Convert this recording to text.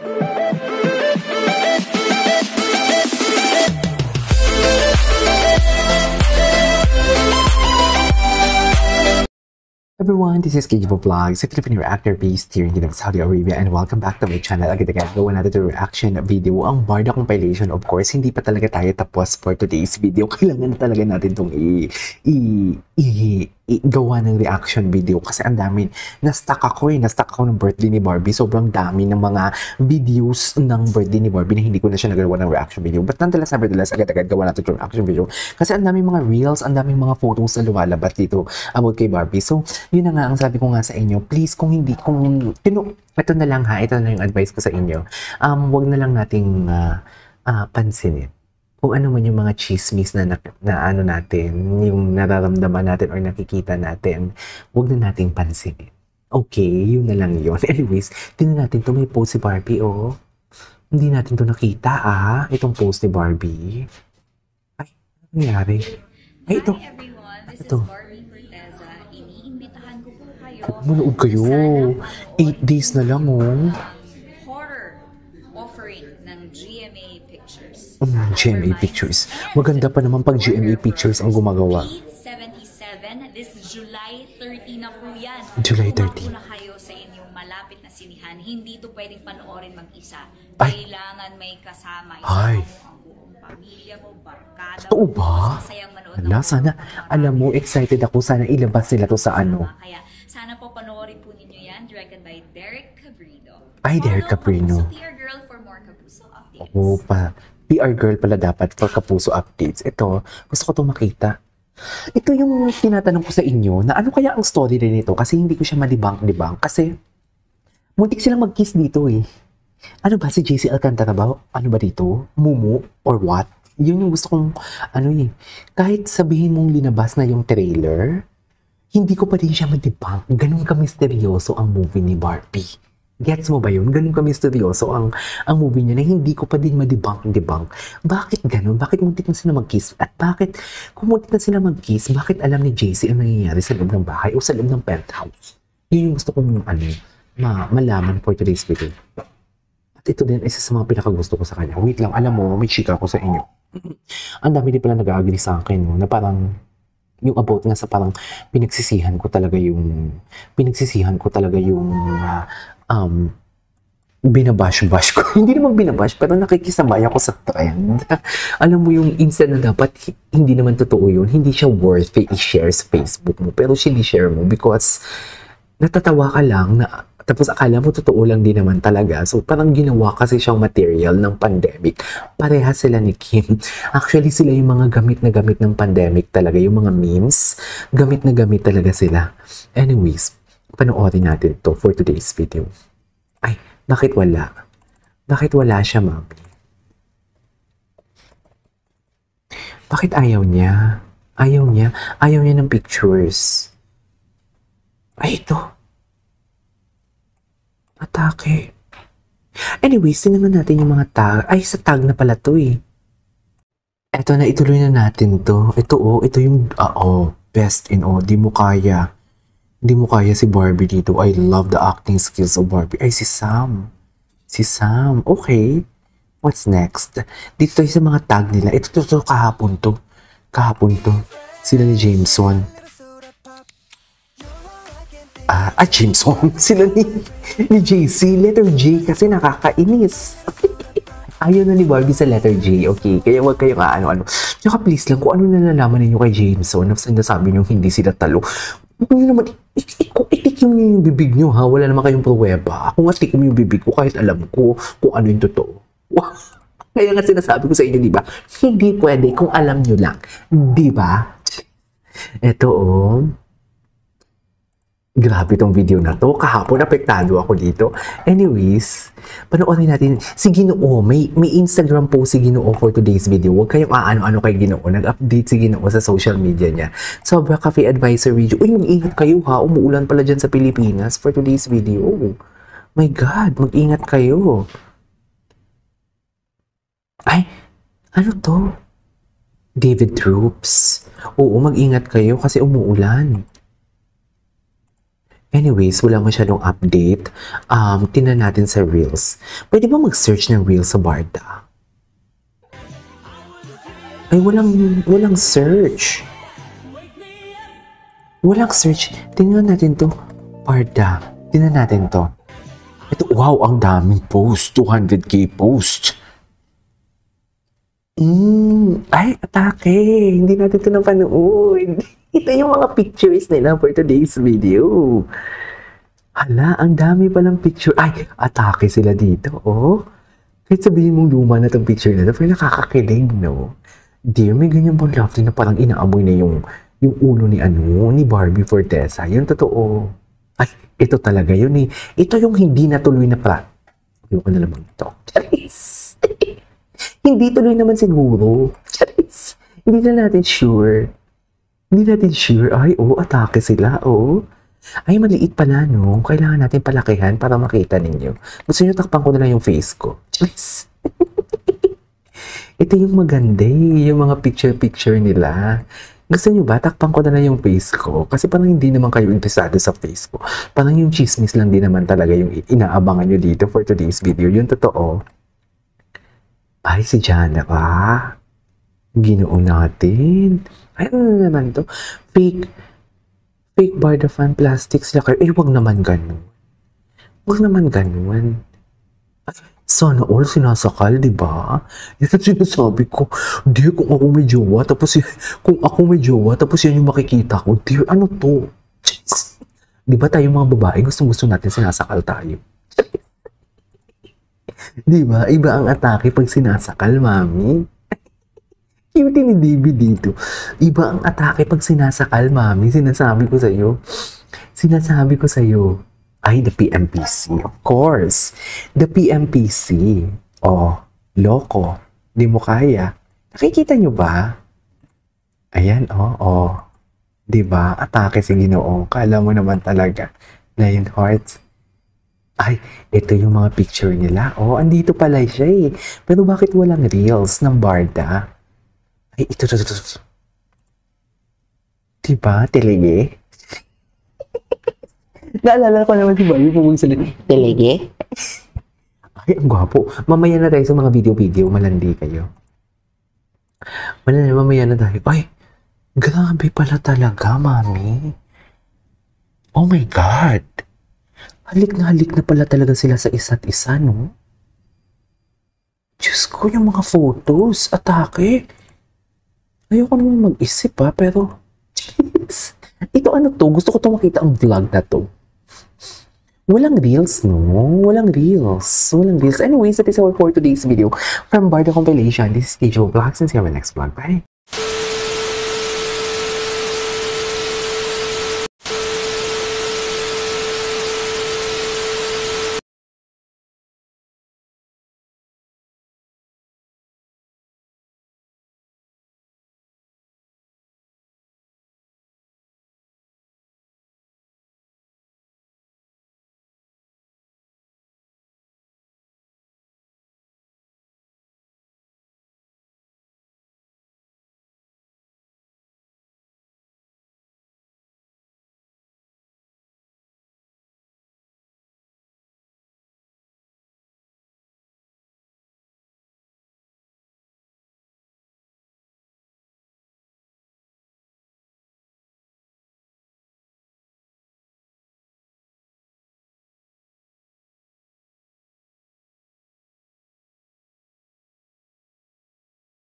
Everyone, this is KJ Vlogs, a Filipino reactor based here in Saudi Arabia, and welcome back to my channel. Agad-agad gawa natin the reaction video, ang Barda compilation. Of course, hindi pa talaga tayo tapos for today's video. Kailangan talaga natin itong gawa ng reaction video kasi ang dami. Na-stuck ako ng birthday ni Barbie. Sobrang dami ng mga videos ng birthday ni Barbie na hindi ko na siya nagawa ng reaction video. But nonetheless, agad-agad gawa natin itong reaction video kasi ang daming mga reels, ang daming mga photos na lumalabas dito about kay Barbie. So, yun na nga ang sabi ko nga sa inyo, please ito na lang ha, ito na yung advice ko sa inyo. Wag na lang nating pansinin kung ano man yung mga chismis na ano natin, yung nararamdaman natin or nakikita natin, wag na nating pansinin. Okay, yun na lang yun. Anyways, tingnan natin to, may post si Barbie, oh. Hindi natin to nakita, itong post ni Barbie. Ay, ano nangyari? Ay, ito. Hi everyone, this ito. is Barbie Forteza. Iniimbitahan ko po kayo. Manood kayo. 8 days na lang, oh. Horror offering ng GMA Pictures. GMA Pictures. Maganda pa naman pag GMA Pictures ang gumagawa. 77, this July 30 na po yan. July 30. Kung na kayo sa inyong malapit na sinihan, hindi to pwedeng panoorin mag-isa. Ay. Kailangan may kasama. Ay. Isama mo ang buong pamilya mo, barkada Totoo mo. ba? Masayang manood Hala, sana, alam mo, excited ako. Sana ilabas nila to sa ano. Kaya sana po panoorin po ninyo yan, directed by Derek Cabrino. Ay, Derek Cabrino. PR girl for more Kapuso updates. Oo pa. PR girl pala dapat for Kapuso updates. Ito, gusto ko to makita. Ito yung tinatanong ko sa inyo na ano kaya ang story rin nito kasi hindi ko siya madibang. Kasi muntik silang mag-kiss dito eh. Ano ba si JC Alcantara ba? Ano ba dito? Mumu or what? Yun yung gusto kong kahit sabihin mong linabas na yung trailer, hindi ko pa din siya madibang. Ganun ka misteryoso ang movie ni Barbie. Gets mo ba yun? Ganun ka misteryoso ang movie niya na hindi ko pa din madibang. Bakit ganun? Bakit muntik na sila mag-kiss? At bakit kung muntik na sila mag-kiss, bakit alam ni JC ang nangyayari sa loob ng bahay o sa loob ng penthouse? Yun yung gusto kong malaman for today's video. At ito din isa sa mga pinakagusto ko sa kanya. Wait lang, alam mo, may chika ko sa inyo. Ang dami din pala nag-agree sa akin, no? Na parang yung about nga sa parang pinagsisihan ko talaga yung binabash ko. Hindi naman binabash, pero nakikisabay ako sa trend. Alam mo yung instead na dapat hindi naman totoo yun, hindi siya worth it i-share sa Facebook mo, pero sinishare mo because natatawa ka lang na tapos akala mo totoo lang din naman talaga. So parang ginawa kasi siyang material ng pandemic. Pareha sila ni Kim. Actually sila yung mga gamit na gamit ng pandemic talaga. Yung mga memes, gamit na gamit talaga sila. Anyways, panoorin natin to for today's video. Ay, bakit wala? Bakit wala siya, mami? Bakit ayaw niya? Ayaw niya ng pictures. Ay, ito. Atake. Anyways, tingnan natin yung mga tag. Ay, sa tag na pala to eh. Eto na, ituloy na natin to. Ito yung, best in all. Di mo kaya si Barbie dito. I love the acting skills of Barbie. Ay, si Sam. Okay. What's next? Dito tayo sa mga tag nila. Ito kahapon to. Sila ni Jameson. Jameson. Sila ni JC. Letter J kasi nakakainis. Ayaw na ni Barbie sa letter J. Okay? Kaya wag kayong ano. Tsaka please lang, kung ano nalalaman ninyo kay Jameson, nasabi nyo hindi sila talo. Hindi naman, itikim nyo yung bibig nyo ha. Wala naman kayong pruweba. Ako nga tikim yung bibig ko kahit alam ko kung ano yung totoo. Kaya nga sinasabi ko sa inyo, di ba? Hindi pwede kung alam nyo lang. Di ba? Ito grabe tong video na to. Kahapon, apektado ako dito. Anyways, panoorin natin. Si Ginoo, may Instagram post si Ginoo for today's video. Huwag kayong ano kay Ginoo. Nag-update si Ginoo sa social media niya. Sobra Cafe Advisor video. Uy, mag-ingat kayo ha. Umuulan pala dyan sa Pilipinas for today's video. My God, mag-ingat kayo. Ay, ano to? David Troops. Oo, mag-ingat kayo kasi umuulan. Anyways, wala masyadong update. Tingnan natin sa Reels. Pwede ba mag-search ng Reels sa Barda? Ay, walang search. Walang search. Tingnan natin to. Barda. Tingnan natin to. Ito, wow, ang daming post. 200k post. Ay, atake. Hindi natin ito napanood. Ito yung mga pictures nila for today's video. Hala, ang dami palang picture. Ay, atake sila dito, oh. Kahit sabihin mong luma na itong picture na ito, pero nakakakilig, no? Dear, may ganyan bang lovely na parang inaamoy na yung ulo ni ni Barbie Fortesa. Yun totoo. Ay, ito talaga yun eh. Ito yung hindi natuloy na plot. Ayoko na naman ito. Charis. Hindi tuloy naman siguro. Charis. Hindi na natin sure. Hindi natin sure. Ay, atake sila, Ay, maliit pala, no? Kailangan natin palakihan para makita ninyo. Gusto nyo takpan ko na lang yung face ko. Charis. Ito yung maganda yung mga picture-picture nila. Gusto nyo ba? Takpan ko na lang yung face ko. Kasi parang hindi naman kayo interesado sa face ko. Parang yung chismis lang din naman talaga yung inaabangan nyo dito for today's video. Yung totoo. Ay, si Jana pa. Ginoo natin. Ay, ano naman to? Fake Barda fan plastics lacquer. Eh, wag naman ganun. Wag naman ganun. Sana all sinasakal, di ba? Yan ang sinasabi ko. Dear, kung ako may jowa, tapos yan yung makikita ko. Dear, ano to? Di ba tayo mga babae, gusto natin sinasakal tayo? Di ba? Iba ang atake pag sinasakal, mami. Cute ni David dito. Iba ang atake pag sinasakal, mami. Sinasabi ko sa'yo. Ay, the PMPC. Of course. The PMPC. Loko. Di mo kaya. Nakikita nyo ba? Ayan, Di ba? Atake si Ginoo. Kala mo naman talaga. Lionheart. Ay, ito yung mga picture nila. Andito pala siya eh. Pero bakit walang reels ng Barda? Ay, ito. Diba? Telege? Naalala ko naman si Barbie pumagsalita. Telege? Ay, ang gwapo. Mamaya na tayo sa mga video-video. Malandi kayo. Mamaya na tayo. Ay, grabe pala talaga, mami. Oh my God. Halik na pala talaga sila sa isa't isa, no? Diyos ko, yung mga photos. Atake. Ayoko naman mag-isip, pero... Jeez. Ito ano to? Gusto ko to makita ang vlog na to. Walang reels, no? Walang reels. Anyways, that is our for today's video from Barda Compilation. This is Tejo Vlogs and see you in my next vlog. Bye!